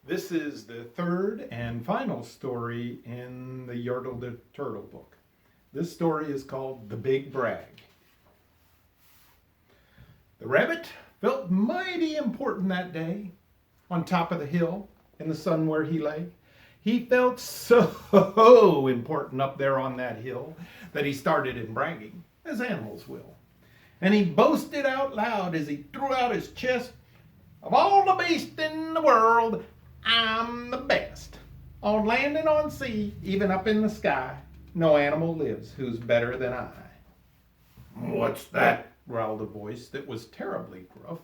This is the third and final story in the Yertle the Turtle book. This story is called The Big Brag. The rabbit felt mighty important that day on top of the hill in the sun where he lay. He felt so important up there on that hill that he started in bragging, as animals will. And he boasted out loud as he threw out his chest, "Of all the beasts in the world, I'm the best. On land and on sea, even up in the sky, no animal lives who's better than I." "What's that?" growled a voice that was terribly gruff.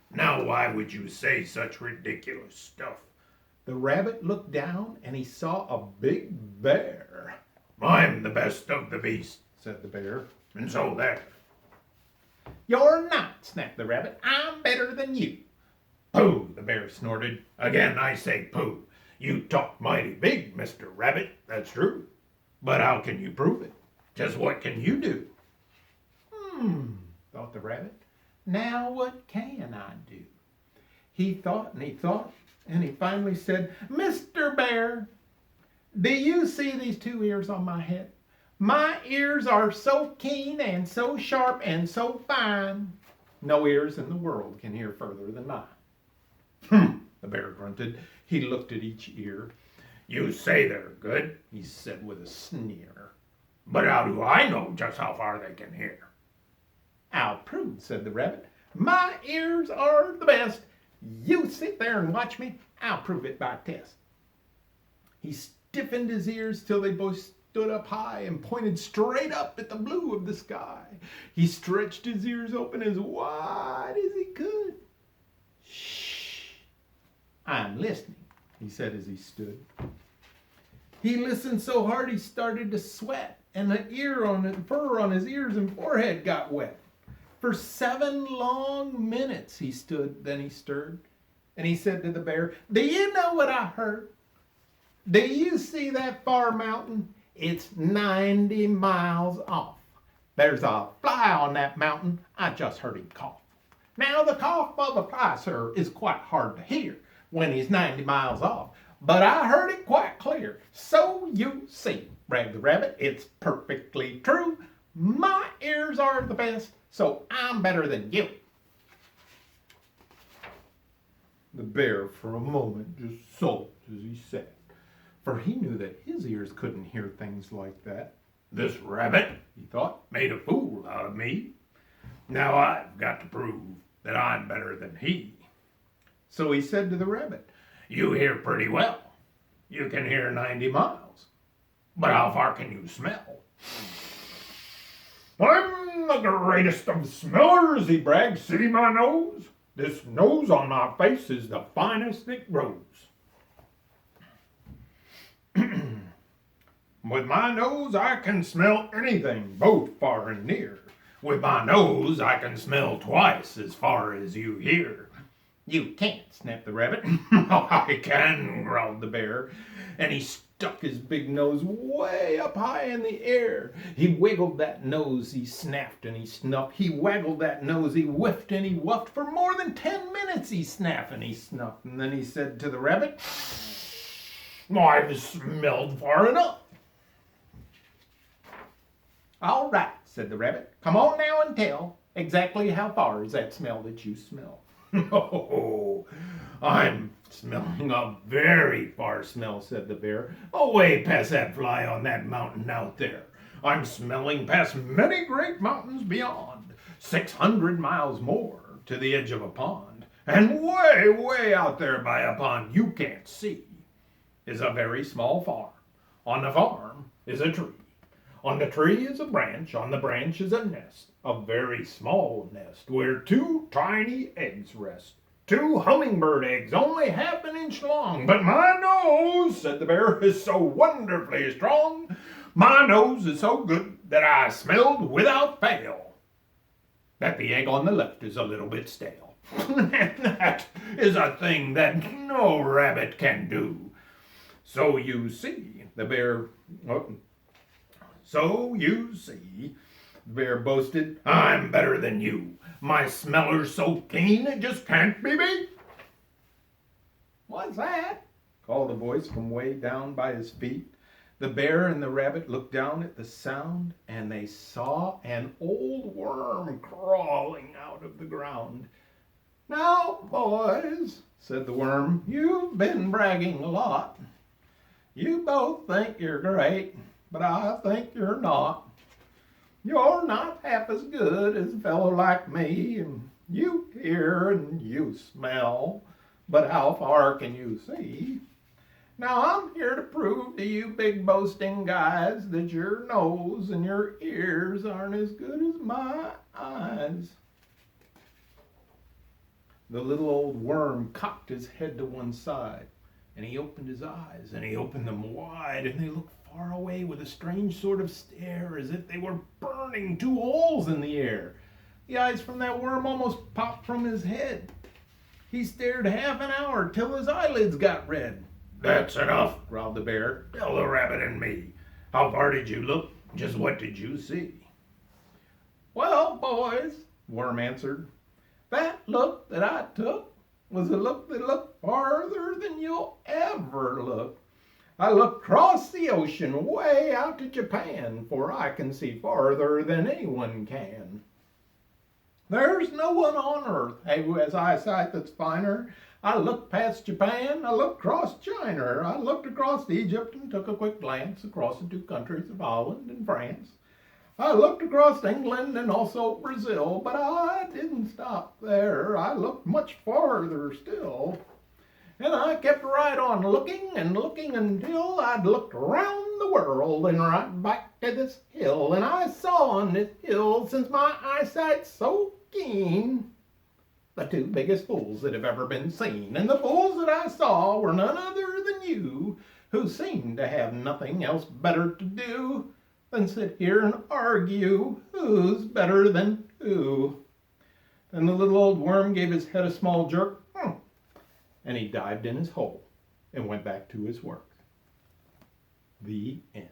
"Now why would you say such ridiculous stuff?" The rabbit looked down and he saw a big bear. "I'm the best of the beasts," said the bear. "and so there." "You're not," snapped the rabbit. "I'm better than you." "Pooh!" the bear snorted. "Again I say pooh. You talk mighty big, Mr. Rabbit, that's true. But how can you prove it? Just what can you do?" Thought the rabbit. Now what can I do? He thought and he thought, and he finally said, "Mr. Bear, do you see these two ears on my head? My ears are so keen and so sharp and so fine. No ears in the world can hear further than mine." The bear grunted. He looked at each ear. "You say they're good," He said with a sneer. "but how do I know just how far they can hear?" "I'll prove," said the rabbit. "My ears are the best. You sit there and watch me. I'll prove it by test." He stiffened his ears till they both stood up high and pointed straight up at the blue of the sky. He stretched his ears open as wide as he could. "Shh, I'm listening," he said as he stood. He listened so hard he started to sweat, and the fur on his ears and forehead got wet. For 7 long minutes he stood, then he stirred, and he said to the bear, "Do you know what I heard? Do you see that far mountain? It's 90 miles off. There's a fly on that mountain. I just heard him cough. Now the cough of a fly, sir, is quite hard to hear when he's 90 miles off, but I heard it quite clear. So you see," bragged the rabbit, "it's perfectly true. My ears are the best, so I'm better than you." The bear for a moment just sulked as he sat, for he knew that his ears couldn't hear things like that. "This rabbit," He thought, "made a fool out of me. Now I've got to prove that I'm better than he." so he said to the rabbit, "You hear pretty well. You can hear 90 miles. But how far can you smell?" "I'm the greatest of smellers," he bragged. "See my nose? This nose on my face is the finest it grows. With my nose I can smell anything, both far and near. With my nose I can smell twice as far as you hear." "You can't," snapped the rabbit. "I can," growled The bear, and he stuck his big nose way up high in the air. He wiggled that nose, he snapped and he snuffed. He waggled that nose, he whiffed and he wuffed. For more than 10 minutes he snapped and he snuffed. And then he said to the rabbit, "I've smelled far enough." "All right," said the rabbit. "Come on now and tell. Exactly how far is that smell that you smell?" "Oh, I'm smelling a very far smell," said the bear. "Away past that fly on that mountain out there. I'm smelling past many great mountains beyond, 600 miles more, to the edge of a pond. And way, way out there by a pond you can't see is a very small farm. On the farm is a tree. On the tree is a branch. On the branch is a nest, a very small nest, where 2 tiny eggs rest. 2 hummingbird eggs, only half an inch long. But my nose," said the bear, "is so wonderfully strong. My nose is so good that I smelled without fail that the egg on the left is a little bit stale." And that is a thing that no rabbit can do. So you see, the bear boasted, "I'm better than you. My smeller's so keen it just can't be beat." "What's that?" called a voice from way down by his feet. The bear and the rabbit looked down at the sound, and they saw an old worm crawling out of the ground. "Now, boys," said the worm, "you've been bragging a lot. You both think you're great, but I think you're not. You're not half as good as a fellow like me, and you hear and you smell, but how far can you see? Now I'm here to prove to you big boasting guys that your nose and your ears aren't as good as my eyes." The little old worm cocked his head to one side, and he opened his eyes, and he opened them wide, and they looked far away with a strange sort of stare, as if they were burning 2 holes in the air. The eyes from that worm almost popped from his head. He stared half an hour till his eyelids got red. "That's enough," growled the bear. "Tell the rabbit and me. How far did you look? Just what did you see?" "Well, boys," the worm answered, "that look that I took was a look that looked farther than you'll ever look. I looked across the ocean way out to Japan, for I can see farther than anyone can. There's no one on earth who has eyesight that's finer. I looked past Japan, I looked across China, I looked across Egypt and took a quick glance across the 2 countries of Holland and France. I looked across England and also Brazil, but I didn't stop there. I looked much farther still. And I kept right on looking and looking until I'd looked around the world and right back to this hill. And I saw on this hill, since my eyesight's so keen, the 2 biggest fools that have ever been seen. And the fools that I saw were none other than you, who seem to have nothing else better to do than sit here and argue who's better than who." Then the little old worm gave his head a small jerk, and he dived in his hole and went back to his work. The end.